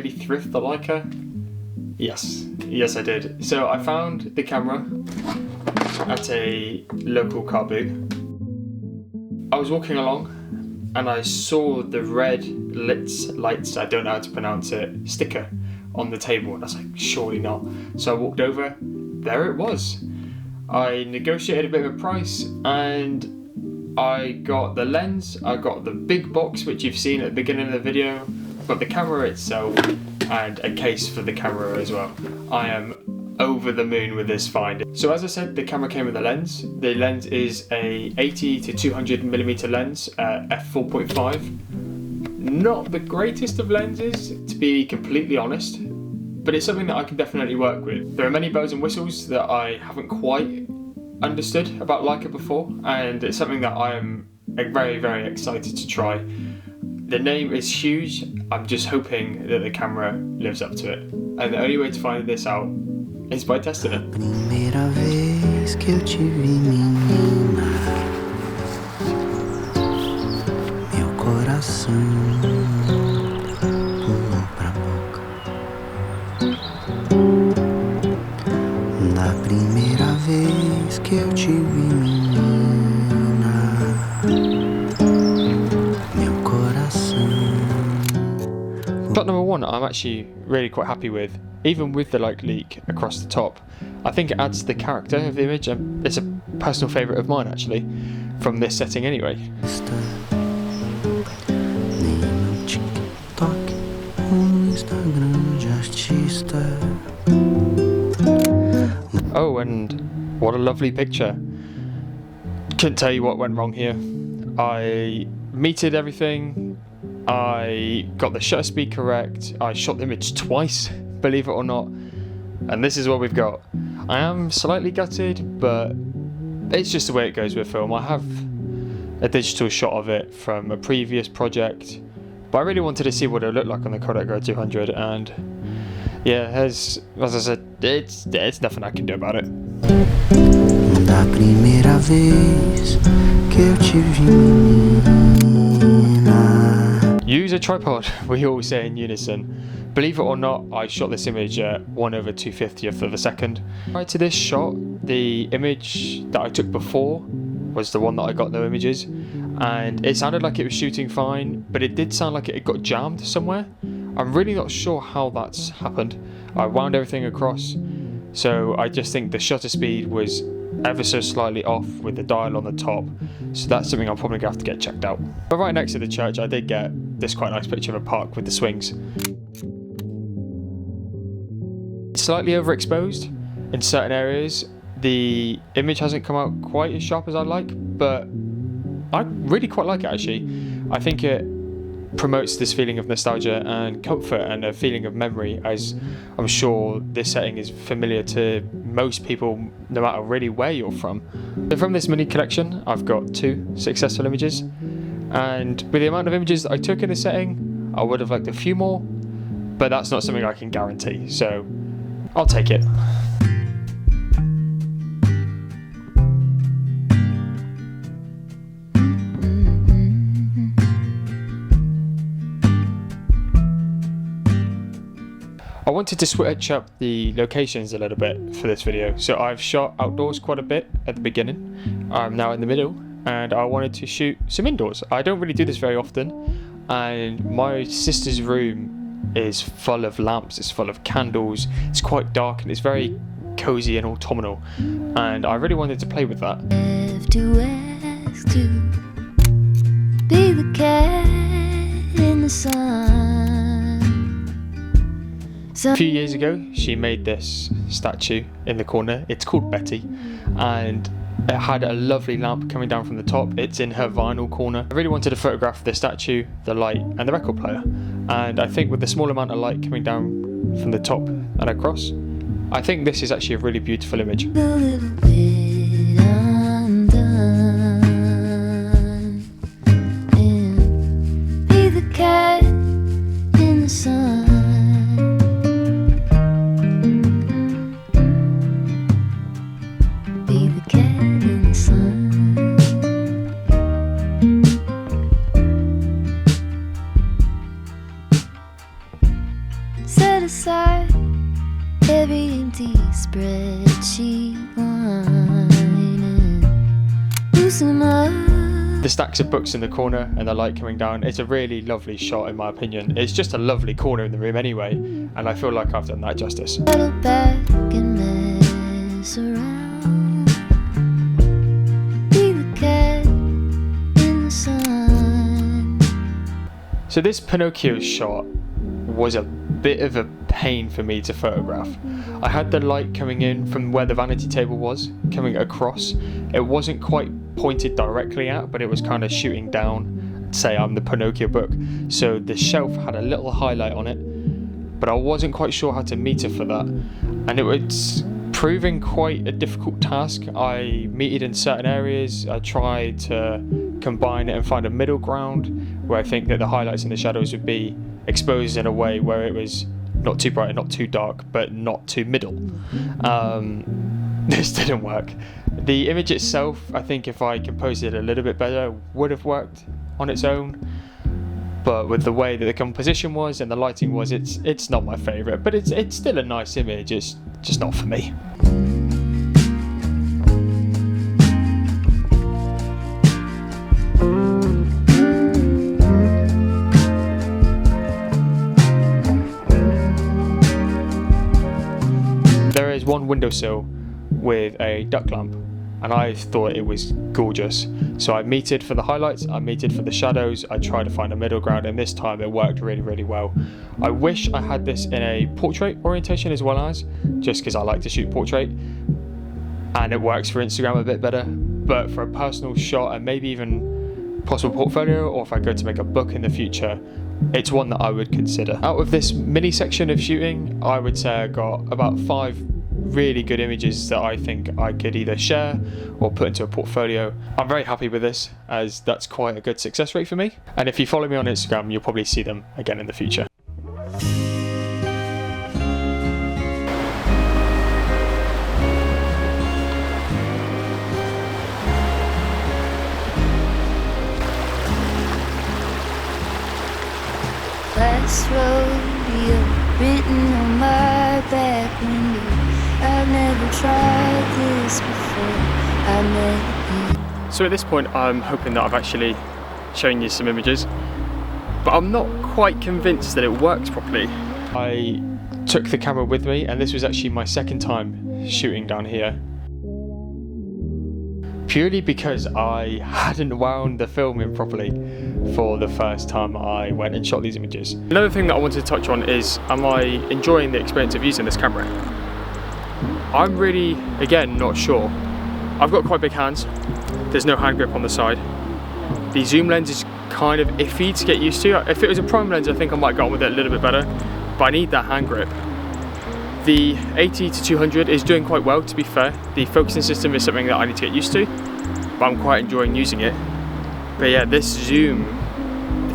maybe thrift the Leica? Yes I did. So I found the camera at a local car boot. I was walking along and I saw the red lights, I don't know how to pronounce it, sticker on the table, and I was like, surely not. So I walked over, there it was. I negotiated a bit of a price and I got the lens, I got the big box which you've seen at the beginning of the video, got the camera itself and a case for the camera as well. I am over the moon with this find. So as I said, the camera came with a lens. The lens is a 80 to 200mm lens, f4.5. Not the greatest of lenses, to be completely honest, but it's something that I can definitely work with. There are many bells and whistles that I haven't quite understood about Leica before, and it's something that I am very, very excited to try. The name is huge. I'm just hoping that the camera lives up to it. And the only way to find this out is by testing it. Primeira vez que eu te vi, menina, meu coração pulou pra boca. Na primeira vez que eu te vi, menina, meu coração. Shot number one, I'm actually really quite happy with. Even with the light leak across the top, I think it adds to the character of the image, and it's a personal favourite of mine actually, from this setting anyway. Oh, and what a lovely picture. Couldn't tell you what went wrong here. I metered everything, I got the shutter speed correct, I shot the image twice, believe it or not, and this is what we've got. I am slightly gutted, but it's just the way it goes with film. I have a digital shot of it from a previous project, but I really wanted to see what it looked like on the Kodak R200, and yeah, as I said, it's nothing I can do about it. Da primeira vez que eu te vi, menina. Use a tripod, we all say in unison. Believe it or not, I shot this image at 1/250th of a second. Prior to this shot, the image that I took before was the one that I got no images, and it sounded like it was shooting fine, but it did sound like it got jammed somewhere. I'm really not sure how that's happened. I wound everything across, so I just think the shutter speed was ever so slightly off with the dial on the top, so that's something I'm probably going to have to get checked out. But right next to the church, I did get this quite nice picture of a park with the swings. Slightly overexposed in certain areas. The image hasn't come out quite as sharp as I'd like, but I really quite like it actually. I think it promotes this feeling of nostalgia and comfort and a feeling of memory, as I'm sure this setting is familiar to most people no matter really where you're from. So from this mini collection, I've got 2 successful images, and with the amount of images that I took in this setting, I would have liked a few more, but that's not something I can guarantee, so I'll take it. I wanted to switch up the locations a little bit for this video, so I've shot outdoors quite a bit at the beginning. I'm now in the middle, and I wanted to shoot some indoors. I don't really do this very often, and my sister's room is full of lamps, it's full of candles, it's quite dark and it's very cozy and autumnal, and I really wanted to play with that. To ask to be the cat in the sun. A few years ago, she made this statue in the corner. It's called Betty, and it had a lovely lamp coming down from the top. It's in her vinyl corner. I really wanted to photograph the statue, the light, and the record player. And I think with the small amount of light coming down from the top and across, I think this is actually a really beautiful image. A little bit undone, and be the cat in the sun. Be the cat in the sun. cheap wine and loosen up. The stacks of books in the corner and the light coming down, it's a really lovely shot in my opinion. It's just a lovely corner in the room anyway, and I feel like I've done that justice. Settle back and mess around. Be the cat in the sun. So this Pinocchio shot was a bit of a pain for me to photograph. I had the light coming in from where the vanity table was, coming across. It wasn't quite pointed directly at, but it was kind of shooting down, say I'm the Pinocchio book. So the shelf had a little highlight on it, but I wasn't quite sure how to meter for that. And it was proving quite a difficult task. I metered in certain areas. I tried to combine it and find a middle ground where I think that the highlights and the shadows would be exposed in a way where it was not too bright and not too dark, but not too middle. This didn't work. The image itself, I think if I composed it a little bit better, would have worked on its own. But with the way that the composition was and the lighting was, it's not my favourite. But it's still a nice image. It's just not for me. There is one windowsill with a duck lamp, and I thought it was gorgeous. So I metered for the highlights, I metered for the shadows, I tried to find a middle ground, and this time it worked really, really well. I wish I had this in a portrait orientation as well, as just because I like to shoot portrait, and it works for Instagram a bit better. But for a personal shot and maybe even possible portfolio, or if I go to make a book in the future, it's one that I would consider. Out of this mini section of shooting, I would say I got about 5 really good images that I think I could either share or put into a portfolio. I'm very happy with this, as that's quite a good success rate for me. And if you follow me on Instagram, you'll probably see them again in the future. Last rodeo written on my back window. I've never tried this before. I met you. So at this point, I'm hoping that I've actually shown you some images, but I'm not quite convinced that it works properly. I took the camera with me, and this was actually my second time shooting down here, purely because I hadn't wound the film in properly for the first time I went and shot these images. Another thing that I wanted to touch on is, am I enjoying the experience of using this camera? I'm really, again, not sure. I've got quite big hands. There's no hand grip on the side. The zoom lens is kind of iffy to get used to. If it was a prime lens, I think I might get on with it a little bit better, but I need that hand grip. The 80 to 200 is doing quite well, to be fair. The focusing system is something that I need to get used to, but I'm quite enjoying using it. But yeah, this zoom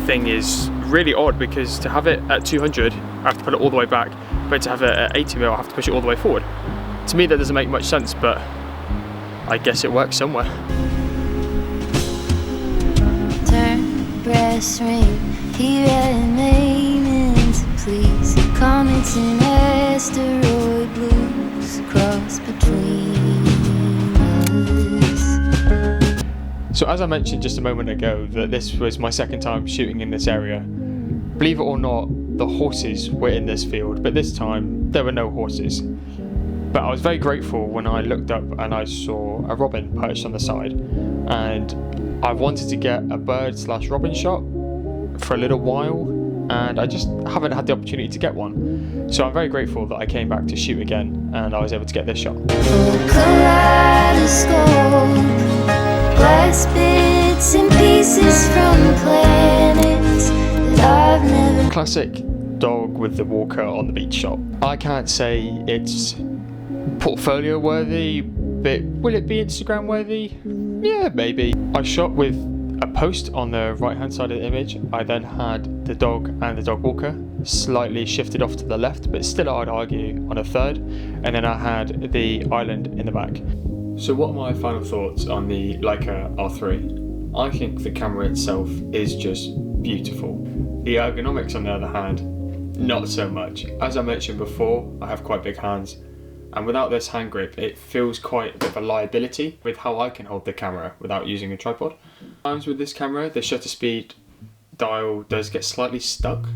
thing is really odd, because to have it at 200, I have to put it all the way back, but to have it at 80mm, I have to push it all the way forward. To me, that doesn't make much sense, but I guess it works somewhere. Turn brass ring, hear a name into please. Comets and asteroid blues cross between us. So as I mentioned just a moment ago, that this was my second time shooting in this area. Believe it or not, the horses were in this field, but this time there were no horses. But I was very grateful when I looked up and I saw a robin perched on the side, and I wanted to get a bird/robin shot for a little while, and I just haven't had the opportunity to get one. So I'm very grateful that I came back to shoot again and I was able to get this shot. Kaleidoscope, glass bits and pieces from planets that I've never. Classic dog with the walker on the beach shot. I can't say it's portfolio worthy, but will it be Instagram worthy? Yeah, maybe. I shot with a post on the right hand side of the image. I then had the dog and the dog walker slightly shifted off to the left, but still I'd argue on a third, and then I had the island in the back. So what are my final thoughts on the Leica R3? I think the camera itself is just beautiful. The ergonomics, on the other hand, not so much. As I mentioned before, I have quite big hands, And without this hand grip, it feels quite a bit of a liability with how I can hold the camera without using a tripod. Sometimes with this camera, the shutter speed dial does get slightly stuck.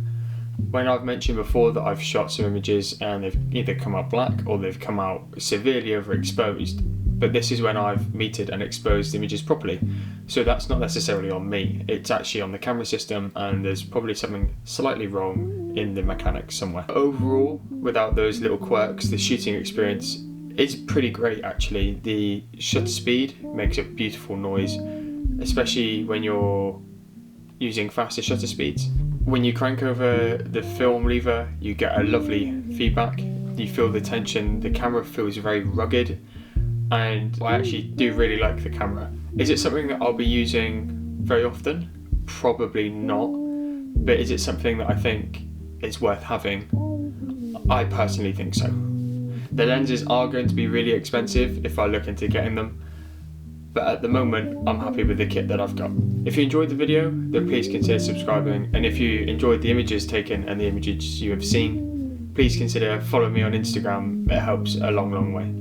When I've mentioned before that I've shot some images and they've either come out black or they've come out severely overexposed, but this is when I've metered and exposed the images properly. So that's not necessarily on me, it's actually on the camera system, and there's probably something slightly wrong in the mechanics somewhere. Overall, without those little quirks, the shooting experience is pretty great actually. The shutter speed makes a beautiful noise, especially when you're using faster shutter speeds. When you crank over the film lever, you get a lovely feedback. You feel the tension, the camera feels very rugged, and I actually do really like the camera. Is it something that I'll be using very often? Probably not, but is it something that I think is worth having? I personally think so. The lenses are going to be really expensive if I look into getting them, but at the moment I'm happy with the kit that I've got. If you enjoyed the video, then please consider subscribing, and if you enjoyed the images taken and the images you have seen, please consider following me on Instagram. It helps a long way.